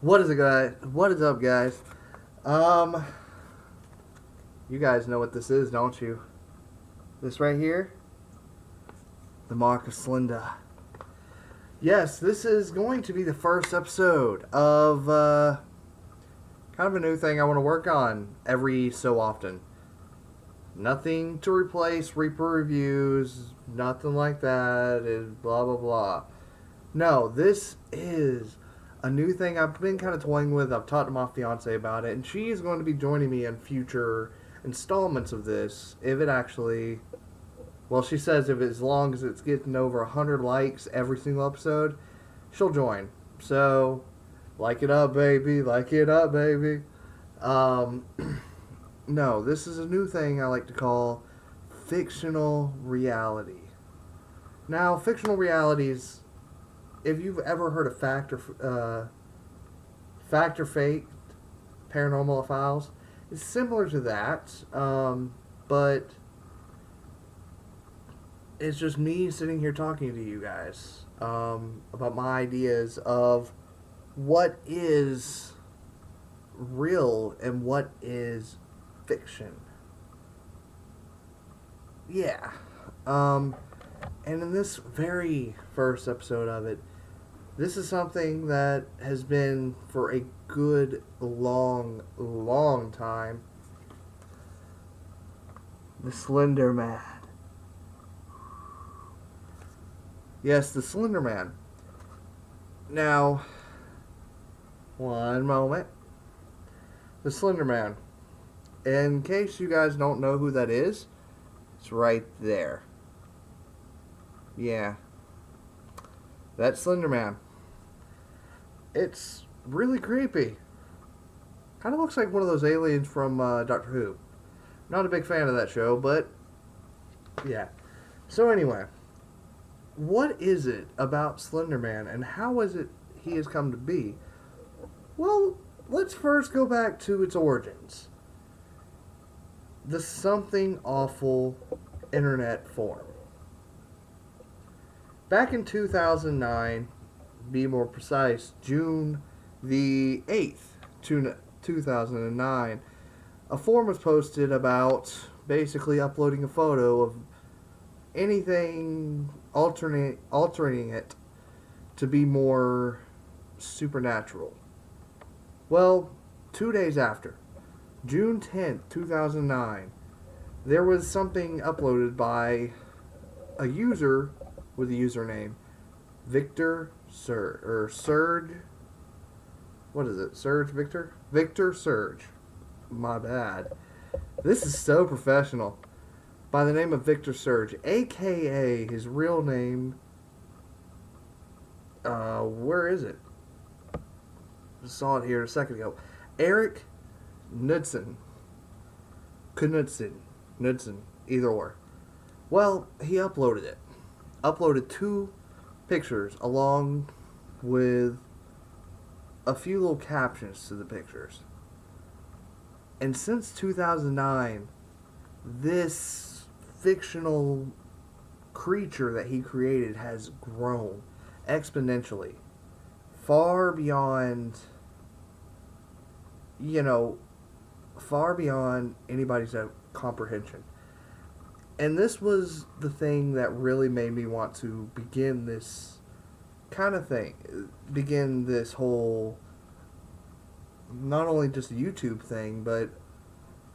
What is it, guys? What is up, guys? Um, you guys know what this is, don't you? This right here, the Mark of Slender. Yes, this is going to be the first episode of kind of a new thing I want to work on every so often. Nothing to replace Reaper reviews, nothing like that. Blah blah blah. No, this is a new thing I've been kind of toying with. I've talked to my fiance about it, and she is going to be joining me in future installments of this. If it actually, well, she says if as long as it's getting over 100 likes every single episode, she'll join. So, like it up, baby. Like it up, baby. Um, no, this is a new thing I like to call fictional reality. Now, fictional realities, if you've ever heard of fact or fake paranormal files, it's similar to that, but it's just me sitting here talking to you guys about my ideas of what is real and what is fiction. Yeah. Um, and in this very first episode of it, this is something that has been for a good long time. The Slender Man. Yes, the Slender Man. Now, one moment. The Slender Man. In case you guys don't know who that is, it's right there. Yeah, that Slender Man. It's really creepy. Kind of looks like one of those aliens from Doctor Who. Not a big fan of that show, but yeah. So anyway, what is it about Slender Man, and how is it he has come to be? Well, let's first go back to its origins. The something awful internet forum. Back in 2009, be more precise, June the 8th, 2009, a forum was posted about basically uploading a photo of anything altering it to be more supernatural. Well, 2 days after, June 10th, 2009, there was something uploaded by a user with the username Victor Surge. What is it? Surge Victor? Victor Surge. My bad. This is so professional. By the name of Victor Surge, aka his real name. Where is it? I saw it here a second ago. Eric Knudsen. Knudsen. Either or. Well, he uploaded it. Uploaded two pictures along with a few little captions to the pictures. And since 2009, this fictional creature that he created has grown exponentially, far beyond, you know, far beyond anybody's comprehension. And this was the thing that really made me want to begin this kind of thing. Begin this whole, not only just a YouTube thing, but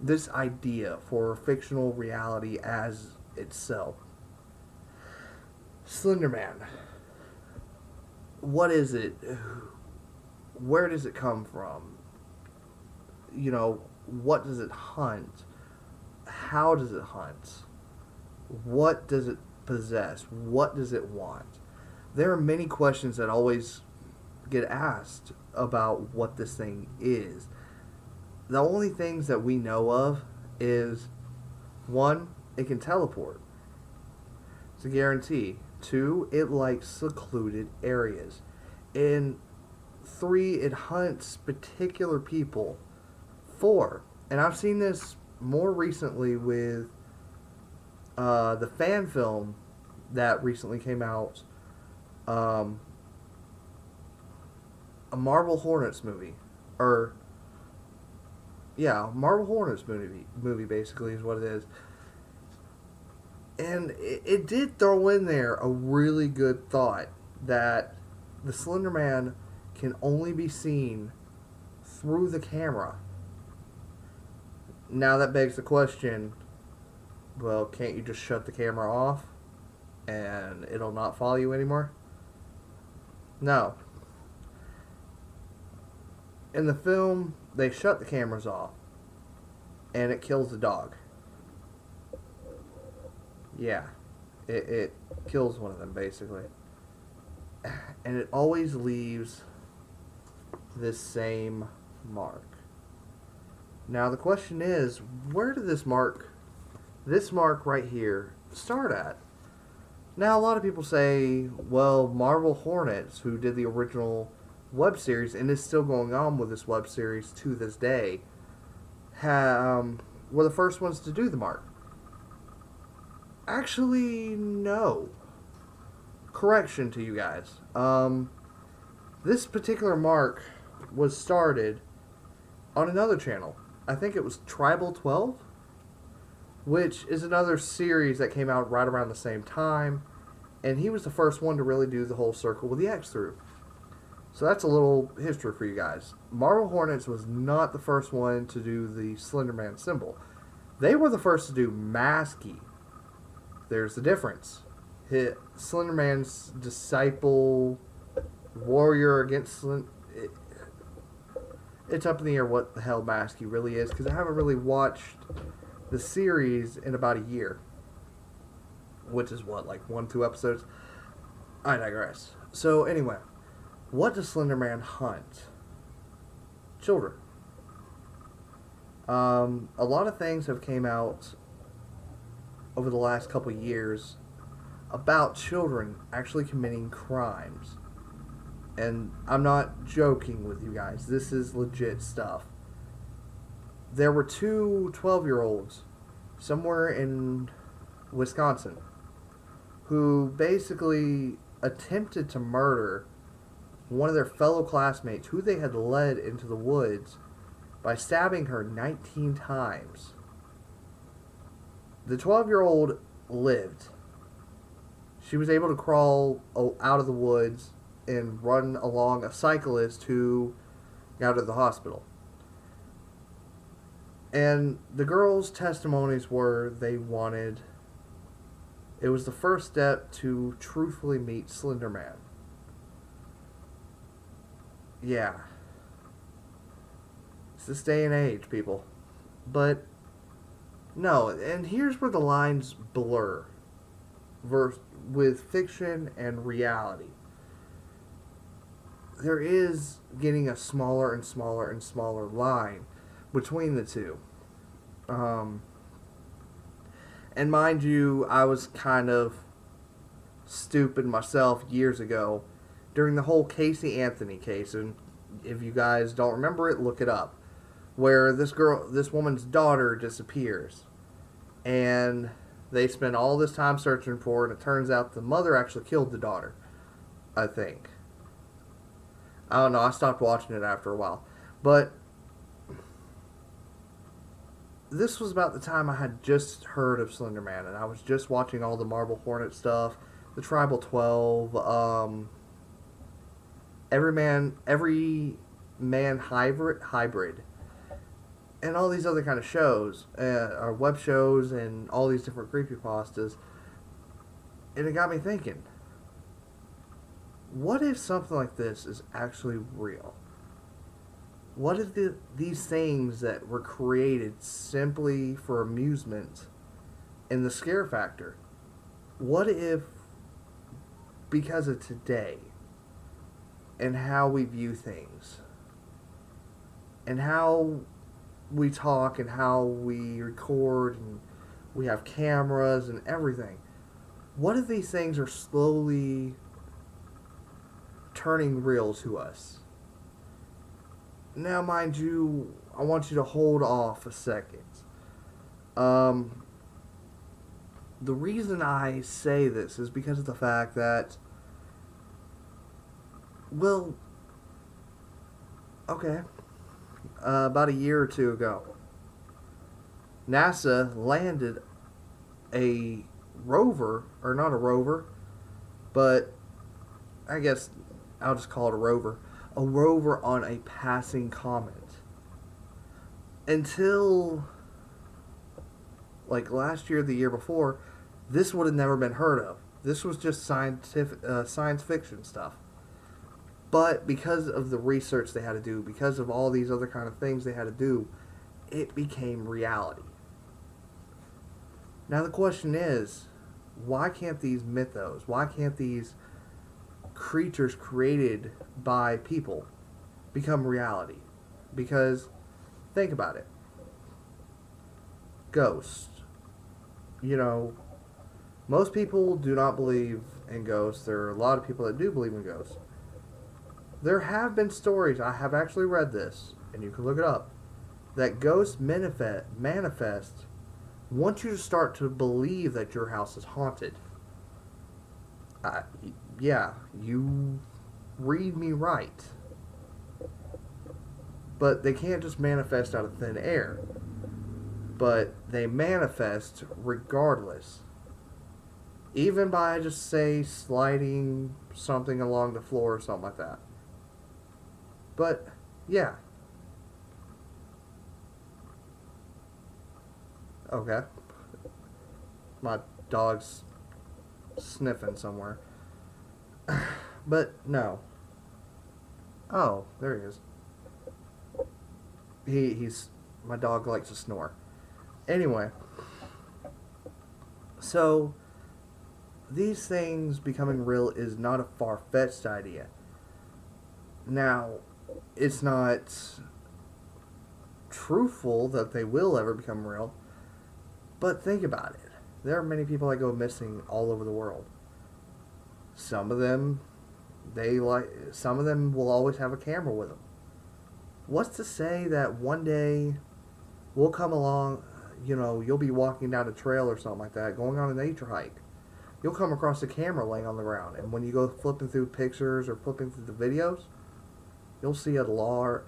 this idea for fictional reality as itself. Slender Man. What is it? Where does it come from? You know, what does it hunt? How does it hunt? What does it possess? What does it want? There are many questions that always get asked about what this thing is. The only things that we know of is, one, it can teleport. It's a guarantee. Two, it likes secluded areas. And three, it hunts particular people. Four, and I've seen this more recently with the fan film that recently came out. a Marble Hornets movie, or yeah, Marble Hornets movie basically is what it is. And it did throw in there a really good thought that the Slender Man can only be seen through the camera. Now that begs the question, well, can't you just shut the camera off and it'll not follow you anymore? No. In the film, they shut the cameras off and it kills the dog. Yeah, it kills one of them basically. And it always leaves this same mark. Now the question is, where did this mark right here, start at? Now a lot of people say, well, Marble Hornets, who did the original web series and is still going on with this web series to this day, were the first ones to do the mark. Actually, no. Correction to you guys. This particular mark was started on another channel. I think it was Tribal 12, which is another series that came out right around the same time, and he was the first one to really do the whole circle with the X through. So that's a little history for you guys. Marble Hornets was not the first one to do the Slender Man symbol. They were the first to do Maskey. There's the difference. Slender Man's disciple, warrior against it's up in the air what the hell Maskey really is, because I haven't really watched the series in about a year. Which is what, like 1-2 episodes? I digress. So anyway, what does Slender Man hunt? Children. A lot of things have came out over the last couple years about children actually committing crimes. And I'm not joking with you guys. This is legit stuff. There were two 12-year-olds somewhere in Wisconsin who basically attempted to murder one of their fellow classmates who they had led into the woods by stabbing her 19 times. The 12-year-old lived. She was able to crawl out of the woods and run along a cyclist who got to the hospital. And the girls' testimonies were it was the first step to truthfully meet Slender Man. Yeah. It's this day and age, people. But, no, and here's where the lines blur with fiction and reality. There is getting a smaller and smaller and smaller line between the two. And mind you, I was kind of stupid myself years ago during the whole Casey Anthony case, and if you guys don't remember it, look it up, where this woman's daughter disappears, and they spend all this time searching for her, and it turns out the mother actually killed the daughter, I think. I don't know, I stopped watching it after a while, but this was about the time I had just heard of Slender Man, and I was just watching all the Marble Hornet stuff, the Tribal 12, Every Man Hybrid, and all these other kind of shows, or web shows, and all these different creepypastas. And it got me thinking, what if something like this is actually real? What if these things that were created simply for amusement and the scare factor, what if, because of today and how we view things and how we talk and how we record and we have cameras and everything, what if these things are slowly turning real to us? Now, mind you, I want you to hold off a second. The reason I say this is because of the fact that, well, Okay. About a year or two ago, NASA landed a rover, or not a rover, but I guess I'll just call it a rover on a passing comet. Until like last year, the year before, this would have never been heard of. This was just science fiction stuff. But because of the research they had to do, because of all these other kind of things they had to do, it became reality. Now the question is, why can't these mythos, why can't these creatures created by people become reality? Because think about it. Ghosts. You know, most people do not believe in ghosts. There are a lot of people that do believe in ghosts. There have been stories, I have actually read this, and you can look it up, that ghosts manifest once you start to believe that your house is haunted. Uh, yeah, you read me right. But they can't just manifest out of thin air. But they manifest regardless. Even by just, say, sliding something along the floor or something like that. But, yeah. Okay. My dog's sniffing somewhere. But, no. Oh, there he is. He's... My dog likes to snore. Anyway. So, these things becoming real is not a far-fetched idea. Now, it's not truthful that they will ever become real, but think about it. There are many people that go missing all over the world. Some of them, some of them will always have a camera with them. What's to say that one day we'll come along, you'll be walking down a trail or something like that, going on a nature hike. You'll come across a camera laying on the ground, and when you go flipping through pictures or flipping through the videos, you'll see a tall,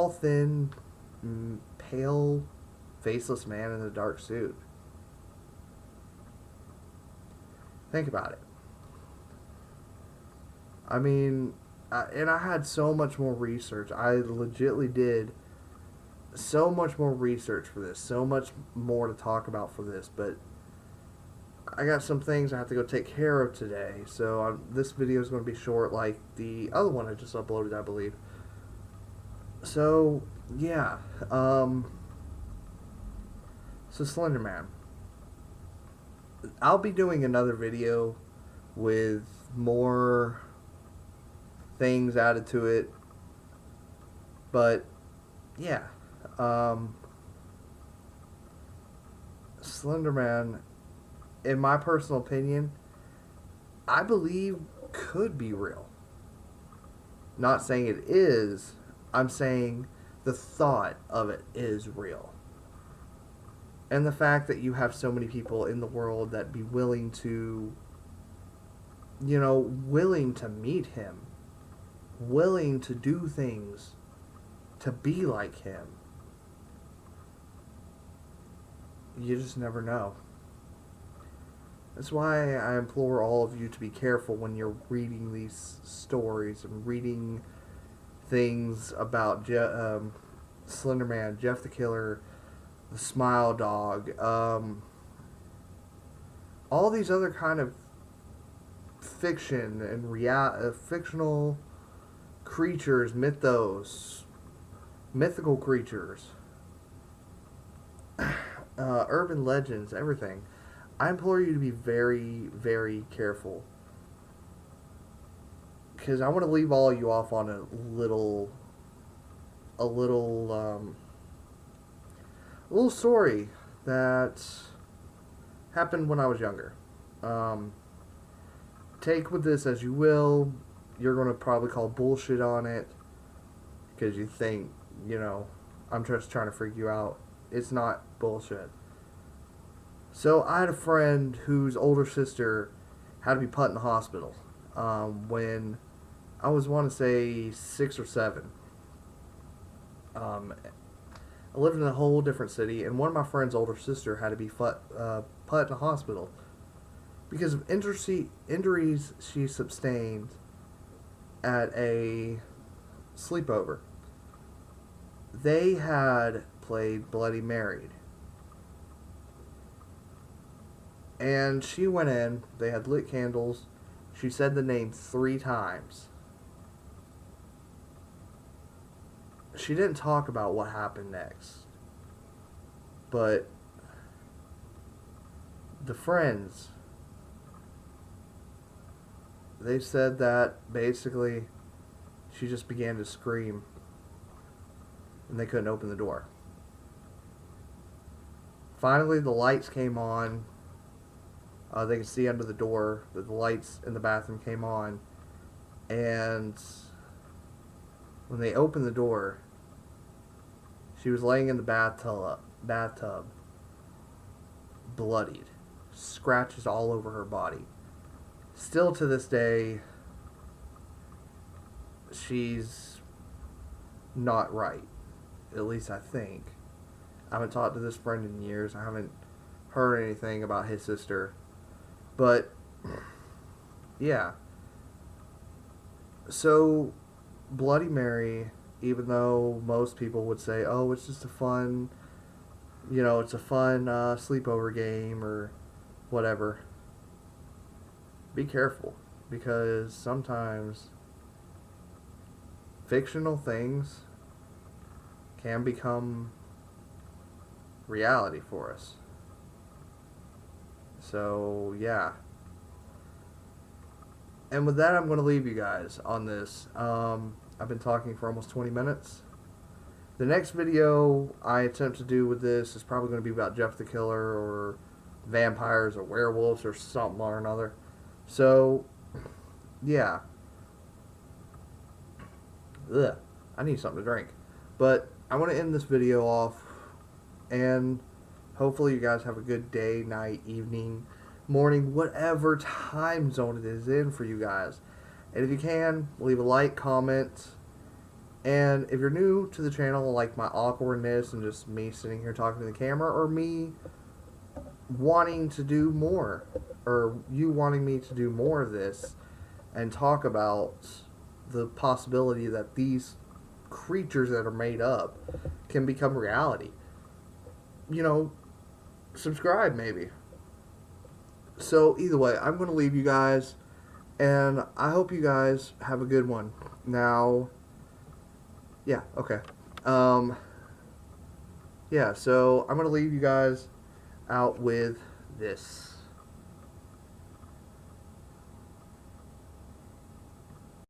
thin, pale, faceless man in a dark suit. Think about it. I mean, and I had so much more research. I legitly did so much more research for this, so much more to talk about for this, but I got some things I have to go take care of today, so this video is going to be short like the other one I just uploaded, I believe. So, yeah. So Slender Man. I'll be doing another video with more things added to it, but yeah. Slender Man, in my personal opinion, I believe could be real. Not saying it is, I'm saying the thought of it is real. And the fact that you have so many people in the world that be willing to, willing to meet him, willing to do things to be like him. You just never know. That's why I implore all of you to be careful when you're reading these stories and reading things about Slender Man, Jeff the Killer, the Smile Dog, all these other kind of fiction and fictional creatures, mythical creatures, urban legends, everything. I implore you to be very, very careful, because I want to leave all you off on a little story that happened when I was younger. Take with this as you will. You're going to probably call bullshit on it because you think, I'm just trying to freak you out. It's not bullshit. So I had a friend whose older sister had to be put in the hospital when I was want to say 6 or 7. I lived in a whole different city, and one of my friend's older sister had to be put in a hospital because of injuries she sustained at a sleepover. They had played Bloody Mary, and she went in. They had lit candles. She said the name 3 times. She didn't talk about what happened next, but the friends, they said that basically she just began to scream and they couldn't open the door. Finally, the lights came on. They could see under the door that the lights in the bathroom came on, and when they opened the door, she was laying in the bathtub, bloodied, scratches all over her body. Still to this day, she's not right. At least I think. I haven't talked to this friend in years. I haven't heard anything about his sister. But, yeah. So, Bloody Mary, even though most people would say, oh, it's just a fun, it's a fun sleepover game or whatever, be careful, because sometimes fictional things can become reality for us. So, yeah. And with that, I'm going to leave you guys on this. I've been talking for almost 20 minutes. The next video I attempt to do with this is probably going to be about Jeff the Killer or vampires or werewolves or something or another. So, yeah. Ugh, I need something to drink. But I want to end this video off, and hopefully you guys have a good day, night, evening, morning, whatever time zone it is in for you guys. And if you can, leave a like, comment, and if you're new to the channel, like my awkwardness and just me sitting here talking to the camera, or me wanting to do more, or you wanting me to do more of this and talk about the possibility that these creatures that are made up can become reality, subscribe maybe. So either way, I'm going to leave you guys, and I hope you guys have a good one. Now, yeah, okay. Yeah, so I'm going to leave you guys out with this.